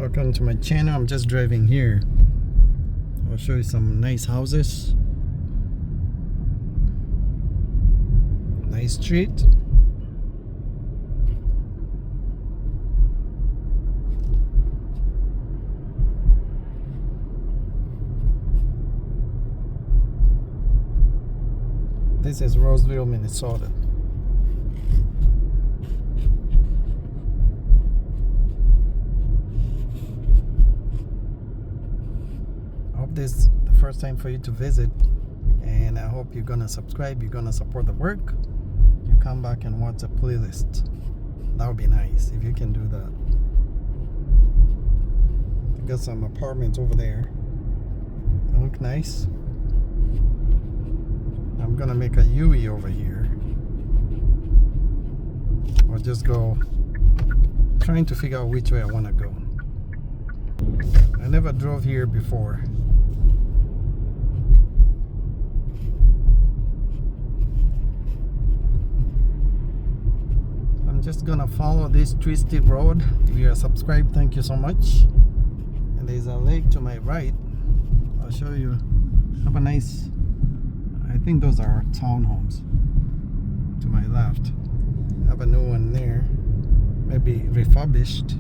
Welcome to my channel. I'm just driving here. I'll show you some nice houses. Nice street. This is Roseville, Minnesota. I hope this is the first time for you to visit, and I hope you're gonna subscribe, you're gonna support the work. You come back and watch the playlist. That would be nice if you can do that. I got some apartments over there. They look nice. I'm gonna make a U-turn over here. Or just go, trying to figure out which way I wanna go. I never drove here before. I'm just gonna follow this twisted road. If you are subscribed, thank you so much. And there's a lake to my right. I'll show you. Have a nice, I think those are townhomes. To my left. Have a new one there. Maybe refurbished.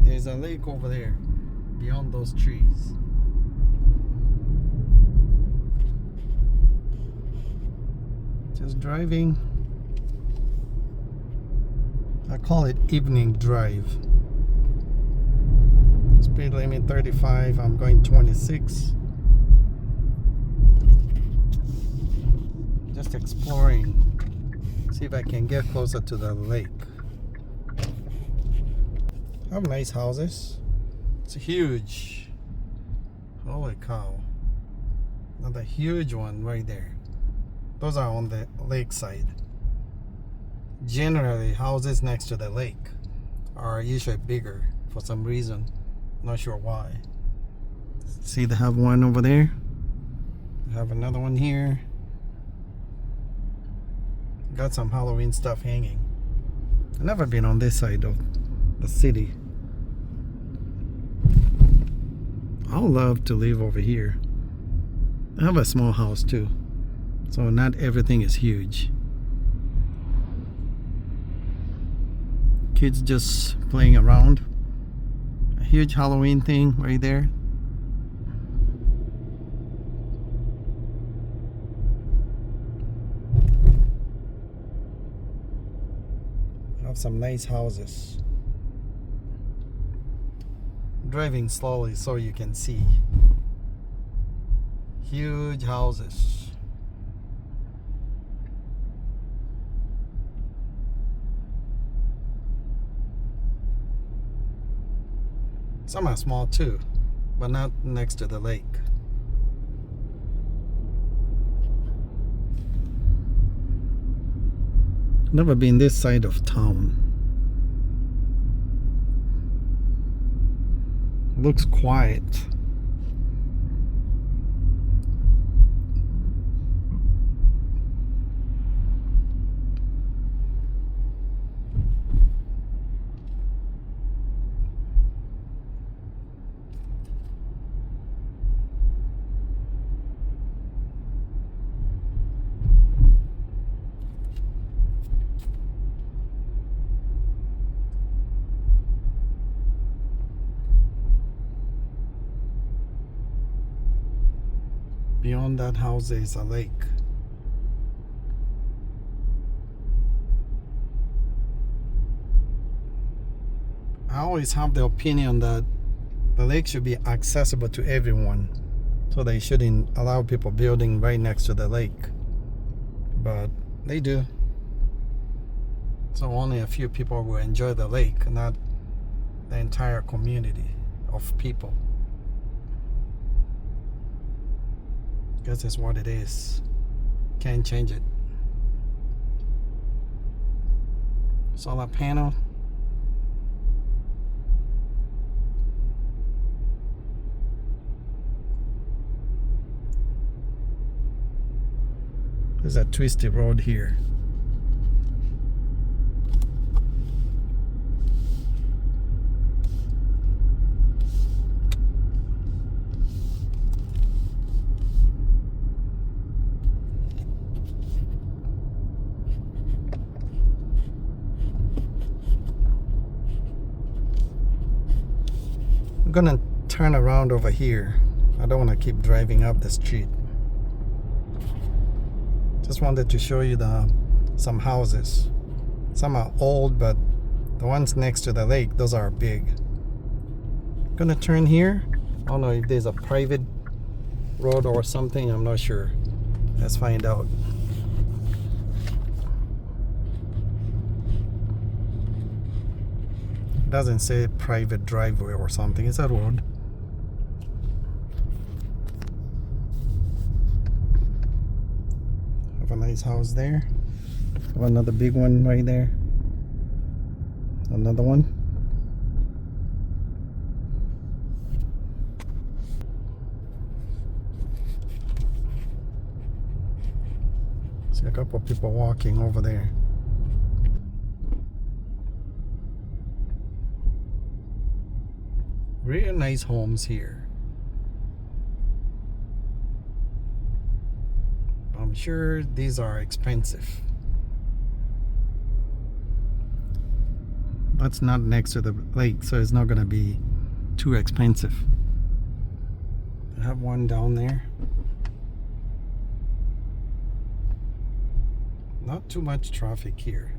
There's a lake over there beyond those trees. Just driving. I call it evening drive. Speed limit 35, I'm going 26. Just exploring. See if I can get closer to the lake. Have nice houses. It's huge. Holy cow. Another huge one right there. Those are on the lake side. Generally, houses next to the lake are usually bigger for some reason. Not sure why. See, they have one over there. They have another one here. Got some Halloween stuff hanging. I've never been on this side of the city. I would love to live over here. I have a small house too, so not everything is huge. Kids just playing around. A huge Halloween thing right there. Have some nice houses. Driving slowly so you can see. Huge houses. Some are small too, but not next to the lake. Never been this side of town. Looks quiet. Beyond that house is a lake. I always have the opinion that the lake should be accessible to everyone, so they shouldn't allow people building right next to the lake. But they do. So only a few people will enjoy the lake, not the entire community of people. Guess it's what it is. Can't change it. Solar panel. There's a twisty road here. I'm gonna turn around over here. I don't want to keep driving up the street. Just wanted to show you some houses. Some are old, but the ones next to the lake, those are big. Gonna turn here. I don't know if there's a private road or something. I'm not sure. Let's find out. Doesn't say private driveway or something. It's a road. Have a nice house there. Have another big one right there. Another one. See a couple of people walking over there. Really nice homes here. I'm sure these are expensive. That's not next to the lake, so it's not gonna be too expensive. I have one down there. Not too much traffic here.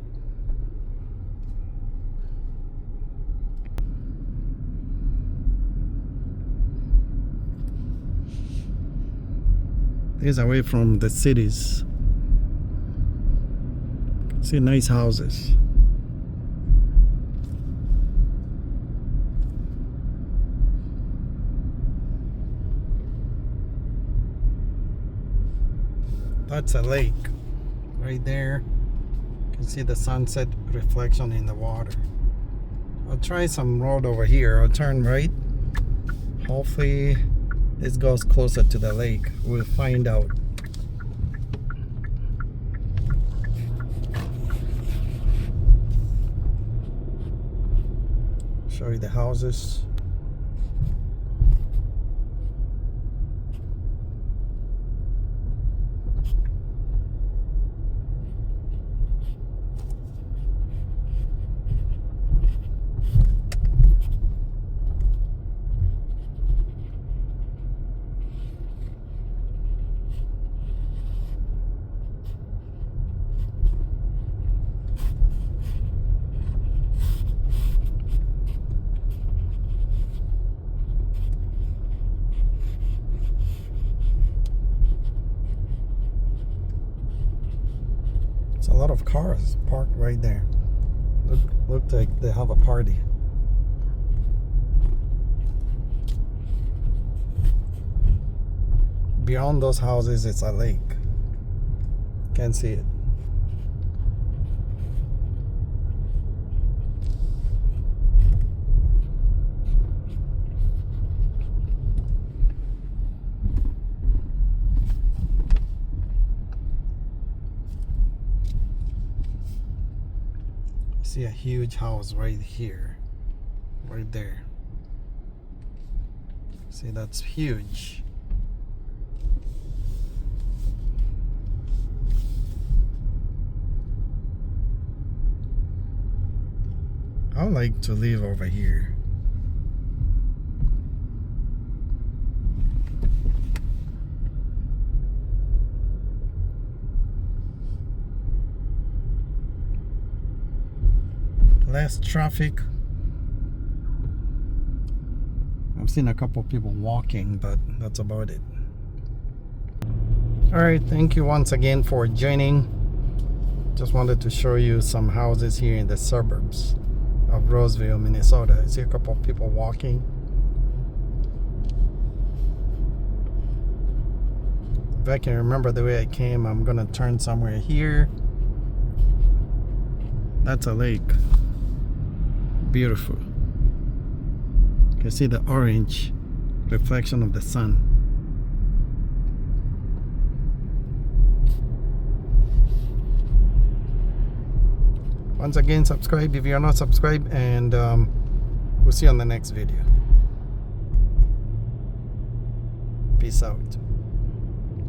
This is away from the cities. See nice houses. That's a lake right there. You can see the sunset reflection in the water. I'll try some road over here. I'll turn right. Hopefully this goes closer to the lake. We'll find out. Show you the houses. A lot of cars parked right there. Look like they have a party. Beyond those houses, it's a lake. Can't see it. See a huge house right here, right there. See, that's huge. I like to live over here. Less traffic. I've seen a couple people walking, but that's about it. Alright, thank you once again for joining. Just wanted to show you some houses here in the suburbs of Roseville, Minnesota. I see a couple of people walking. If I can remember the way I came, I'm gonna turn somewhere here. That's a lake. Beautiful. You can see the orange reflection of the sun. Once again, subscribe if you are not subscribed, and we'll see you on the next video. Peace out.